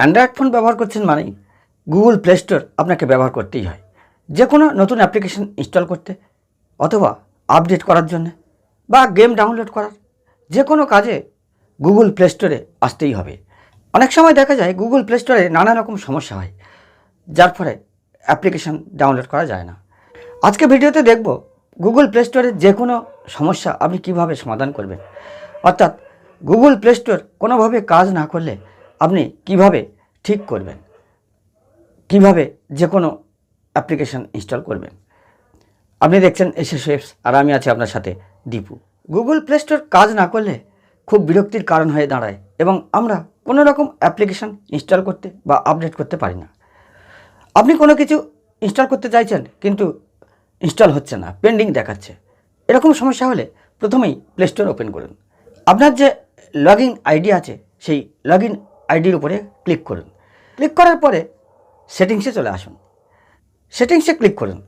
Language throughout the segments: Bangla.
অ্যান্ড্রয়েড ফোন ব্যবহার করছেন মানেই গুগল প্লে স্টোর আপনাকে ব্যবহার করতেই হয়। যে কোনো নতুন অ্যাপ্লিকেশন ইনস্টল করতে অথবা আপডেট করার জন্য বা গেম ডাউনলোড করার যে কোনো কাজে গুগল প্লে স্টোরে আসতেই হবে। অনেক সময় দেখা যায় গুগল প্লে স্টোরে নানা রকম সমস্যা হয়, যার ফলে অ্যাপ্লিকেশন ডাউনলোড করা যায় না। আজকে ভিডিওতে দেখব গুগল প্লে স্টোরের যে কোনো সমস্যা আপনি কিভাবে সমাধান করবেন, অর্থাৎ গুগল প্লে স্টোর কোনোভাবে কাজ না করলে আপনি কিভাবে ঠিক করবেন, কিভাবে যে কোনো অ্যাপ্লিকেশন ইনস্টল করবেন। আপনি দেখছেন এসএস অ্যাপস আর আমি আছি আপনার সাথে দীপু। গুগল প্লে স্টোর কাজ না করলে খুব বিরক্তির কারণ হয়ে দাঁড়ায় এবং আমরা কোনো রকম অ্যাপ্লিকেশন ইনস্টল করতে বা আপডেট করতে পারি না। আপনি কোনো কিছু ইনস্টল করতে চাইছেন কিন্তু ইনস্টল হচ্ছে না, পেন্ডিং দেখাচ্ছে। এরকম সমস্যা হলে প্রথমেই প্লে স্টোর ওপেন করুন। আপনার যে লগ ইন আইডি আছে সেই লগ ইন আইডির উপরে ক্লিক করুন। ক্লিক করার পরে সেটিংসে চলে আসুন। সেটিংসে ক্লিক করুন।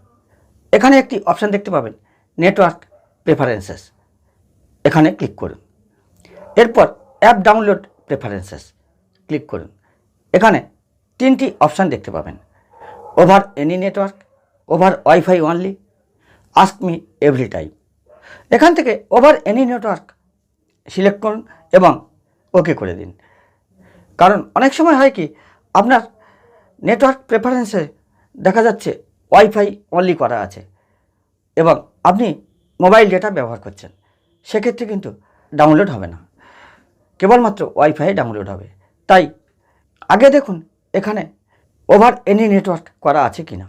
এখানে একটি অপশান দেখতে পাবেন, নেটওয়ার্ক প্রেফারেন্সেস। এখানে ক্লিক করুন। এরপর অ্যাপ ডাউনলোড প্রেফারেন্সেস ক্লিক করুন। এখানে তিনটি অপশান দেখতে পাবেন, over any network, over wifi only, ask me every time. এখান থেকে ওভার এনি নেটওয়ার্ক সিলেক্ট করুন এবং ওকে করে দিন। কারণ অনেক সময় হয় কি, আপনার নেটওয়ার্ক প্রেফারেন্সে দেখা যাচ্ছে ওয়াইফাই অনলি করা আছে এবং আপনি মোবাইল ডেটা ব্যবহার করছেন, সেক্ষেত্রে কিন্তু ডাউনলোড হবে না, কেবলমাত্র ওয়াইফাই ডাউনলোড হবে। তাই আগে দেখুন এখানে ওভার এনি নেটওয়ার্ক করা আছে কি না,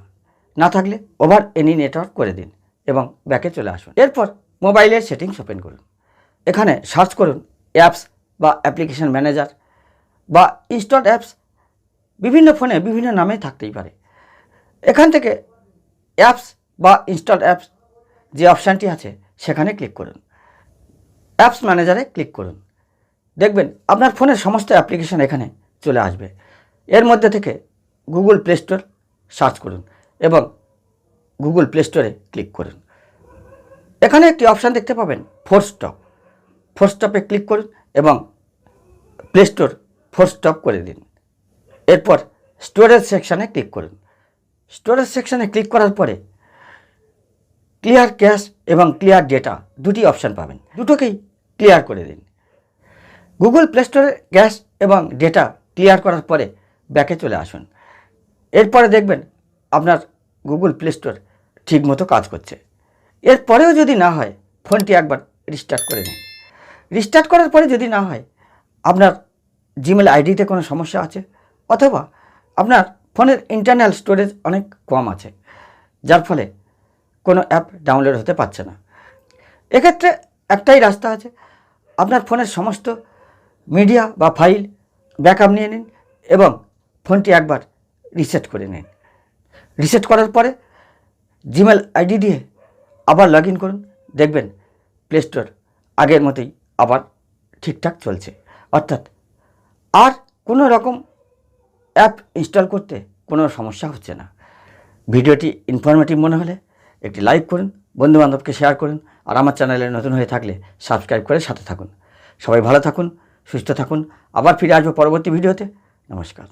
না থাকলে ওভার এনি নেটওয়ার্ক করে দিন এবং ব্যাকে চলে আসুন। এরপর মোবাইলের সেটিংস ওপেন করুন। এখানে সার্চ করুন অ্যাপস বা অ্যাপ্লিকেশন ম্যানেজার বা ইনস্টলড অ্যাপস। বিভিন্ন ফোনে বিভিন্ন নামে থাকতেই পারে। এখান থেকে অ্যাপস বা ইনস্টলড অ্যাপস যে অপশানটি আছে সেখানে ক্লিক করুন। অ্যাপস ম্যানেজারে ক্লিক করুন। দেখবেন আপনার ফোনের সমস্ত অ্যাপ্লিকেশন এখানে চলে আসবে। এর মধ্যে থেকে গুগল প্লে স্টোর সার্চ করুন এবং গুগল প্লে স্টোরে ক্লিক করুন। এখানে একটি অপশান দেখতে পাবেন, ফোর্স স্টপ। ফোর্স স্টপে ক্লিক করুন এবং প্লে স্টোর ফোর্স স্টপ করে দিন। এরপর স্টোরেজ সেকশানে ক্লিক করুন। স্টোরেজ সেকশানে ক্লিক করার পরে ক্লিয়ার ক্যাশ এবং ক্লিয়ার ডেটা দুটি অপশান পাবেন, দুটোকেই ক্লিয়ার করে দিন। গুগল প্লে স্টোরের ক্যাশ এবং ডেটা ক্লিয়ার করার পরে ব্যাকে চলে আসুন। এরপরে দেখবেন আপনার গুগল প্লে স্টোর ঠিকমতো কাজ করছে। এরপরেও যদি না হয়, ফোনটি একবার রিস্টার্ট করে নিন। রিস্টার্ট করার পরে যদি না হয়, আপনার জিমেল আইডিতে কোনো সমস্যা আছে অথবা আপনার ফোনের ইন্টারনাল স্টোরেজ অনেক কম আছে, যার ফলে কোনো অ্যাপ ডাউনলোড হতে পারছে না। এক্ষেত্রে একটাই রাস্তা আছে, আপনার ফোনের সমস্ত মিডিয়া বা ফাইল ব্যাকআপ নিয়ে নিন এবং ফোনটি একবার রিসেট করে নিন। রিসেট করার পরে জিমেল আইডি দিয়ে আবার লগ ইন করুন। দেখবেন প্লে স্টোর আগের মতোই আবার ঠিকঠাক চলছে, অর্থাৎ আর কোনো রকম অ্যাপ ইনস্টল করতে কোনো সমস্যা হচ্ছে না। ভিডিওটি ইনফরমেটিভ মনে হলে একটি লাইক করুন, বন্ধুবান্ধবকে শেয়ার করুন, আর আমার চ্যানেলে নতুন হয়ে থাকলে সাবস্ক্রাইব করে সাথে থাকুন। সবাই ভালো থাকুন, সুস্থ থাকুন। আবার ফিরে আসবো পরবর্তী ভিডিওতে। নমস্কার।